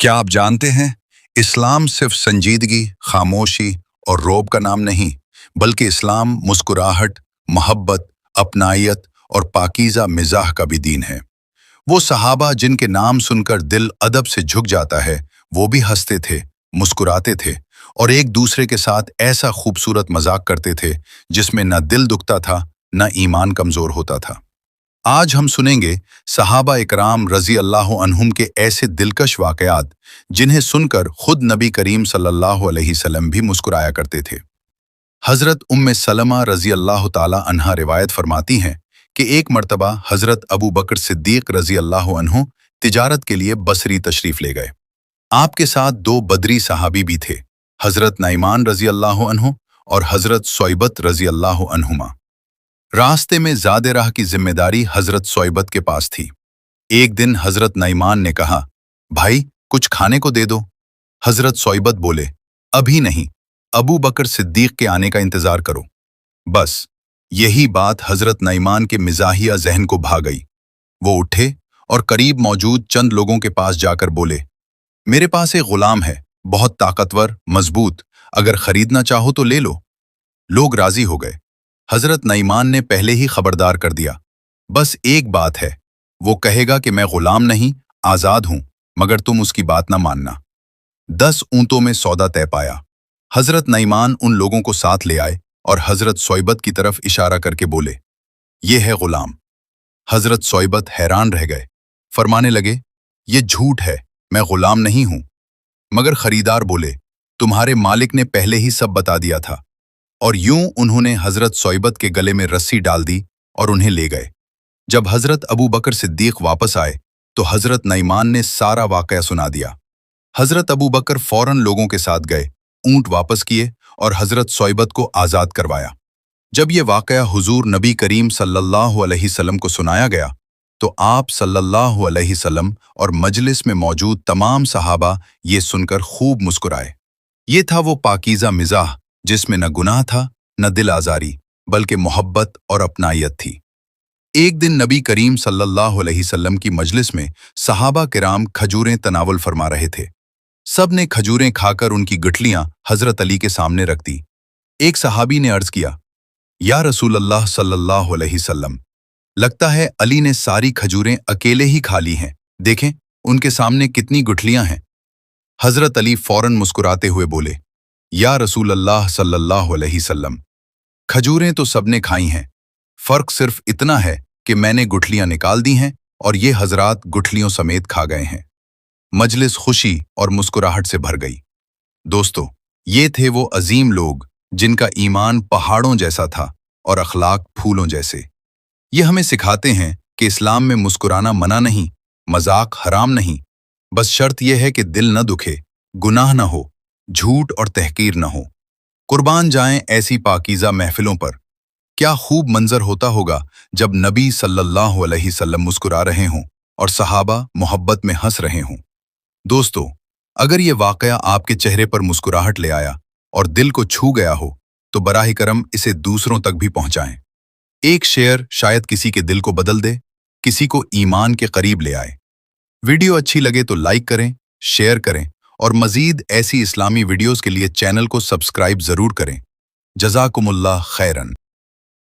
क्या आप जानते हैं, इस्लाम सिर्फ संजीदगी, खामोशी और रौब का नाम नहीं, बल्कि इस्लाम मुस्कुराहट, मोहब्बत, अपनायत और पाकीज़ा मिजाह का भी दीन है। वो सहाबा जिनके नाम सुनकर दिल अदब से झुक जाता है, वो भी हंसते थे, मुस्कुराते थे और एक दूसरे के साथ ऐसा खूबसूरत मजाक करते थे जिसमें न दिल दुखता था, न ईमान कमज़ोर होता था। आज हम सुनेंगे सहाबा इकराम रज़ी अल्लाह अन्हुम के ऐसे दिलकश वाक़यात जिन्हें सुनकर खुद नबी करीम सल्लल्लाहु अलैहि वसल्लम भी मुस्कुराया करते थे। हज़रत उम्मे सलमा रज़ी अल्लाह ताला अन्हा रिवायत फरमाती हैं कि एक मर्तबा हज़रत अबू बकर सिद्दीक़ रज़ी अल्लाह अन्हु तिजारत के लिए बसरी तशरीफ़ ले गए। आपके साथ दो बदरी सहाबी भी थे, हज़रत नईमान रज़ी अल्लाह अन्हु और हज़रत सोइबत रज़ी अल्लाह अन्हुमा। रास्ते में ज़्यादा राह की जिम्मेदारी हज़रत सोइबत के पास थी। एक दिन हज़रत नईमान ने कहा, भाई कुछ खाने को दे दो। हज़रत सोइबत बोले, अभी नहीं, अबू बकर सिद्दीक़ के आने का इंतज़ार करो। बस यही बात हज़रत नईमान के मिजाहिया जहन को भा गई। वो उठे और करीब मौजूद चंद लोगों के पास जाकर बोले, मेरे पास एक गुलाम है, बहुत ताकतवर, मजबूत, अगर खरीदना चाहो तो ले लो। लोग राजी हो गए। हज़रत नईमान ने पहले ही खबरदार कर दिया, बस एक बात है, वो कहेगा कि मैं गुलाम नहीं, आज़ाद हूं, मगर तुम उसकी बात ना मानना। 10 ऊंटों में सौदा तय पाया। हज़रत नईमान उन लोगों को साथ ले आए और हज़रत सोइबत की तरफ इशारा करके बोले, ये है गुलाम। हज़रत सोइबत हैरान रह गए, फरमाने लगे, ये झूठ है, मैं गुलाम नहीं हूं। मगर खरीदार बोले, तुम्हारे मालिक ने पहले ही सब बता दिया था। और यूं उन्होंने हज़रत सोइबत के गले में रस्सी डाल दी और उन्हें ले गए। जब हज़रत अबू बकर सिद्दीक़ वापस आए तो हज़रत नईमान ने सारा वाक़या सुना दिया। हज़रत अबू बकर फौरन लोगों के साथ गए, ऊंट वापस किए और हज़रत सोइबत को आज़ाद करवाया। जब ये वाक़या हुज़ूर नबी करीम सल्लल्लाहु अलैहि वसल्लम को सुनाया गया तो आप सल्लल्लाहु अलैहि वसल्लम और मजलिस में मौजूद तमाम सहाबा ये सुनकर खूब मुस्कुराए। ये था वो पाकीज़ा मिजाह जिसमें न गुनाह था, न दिल आज़ारी, बल्कि मोहब्बत और अपनायत थी। एक दिन नबी करीम सल्लल्लाहु अलैहि वसल्लम की मजलिस में सहाबा किराम खजूरें तनावुल फरमा रहे थे। सब ने खजूरें खाकर उनकी गठलियां हज़रत अली के सामने रख दी। एक सहाबी ने अर्ज़ किया, या रसूल अल्लाह सल्लल्लाहु अलैहि वसल्लम, लगता है अली ने सारी खजूरें अकेले ही खा ली हैं, देखें उनके सामने कितनी गुठलियां हैं। हज़रत अली फौरन मुस्कुराते हुए बोले, या रसूल अल्लाह सल्लल्लाहु अलैहि वसल्लम, खजूरें तो सबने खाई हैं, फर्क सिर्फ इतना है कि मैंने गुठलियां निकाल दी हैं और ये हजरात गुठलियों समेत खा गए हैं। मजलिस खुशी और मुस्कुराहट से भर गई। दोस्तों, ये थे वो अजीम लोग जिनका ईमान पहाड़ों जैसा था और अखलाक फूलों जैसे। ये हमें सिखाते हैं कि इस्लाम में मुस्कुराना मना नहीं, मजाक हराम नहीं, बस शर्त यह है कि दिल न दुखे, गुनाह न हो, झूठ और तहकीर न हो। कुर्बान जाएं ऐसी पाकीज़ा महफिलों पर। क्या खूब मंजर होता होगा जब नबी सल्लल्लाहु अलैहि वसल्लम मुस्कुरा रहे हों और सहाबा मोहब्बत में हंस रहे हों। दोस्तों, अगर ये वाक़या आपके चेहरे पर मुस्कुराहट ले आया और दिल को छू गया हो तो बराह करम इसे दूसरों तक भी पहुंचाएं। एक शेयर शायद किसी के दिल को बदल दे, किसी को ईमान के करीब ले आए। वीडियो अच्छी लगे तो लाइक करें, शेयर करें और मज़ीद ऐसी इस्लामी वीडियोस के लिए चैनल को सब्सक्राइब ज़रूर करें। जज़ाकुमुल्लाह खैरन।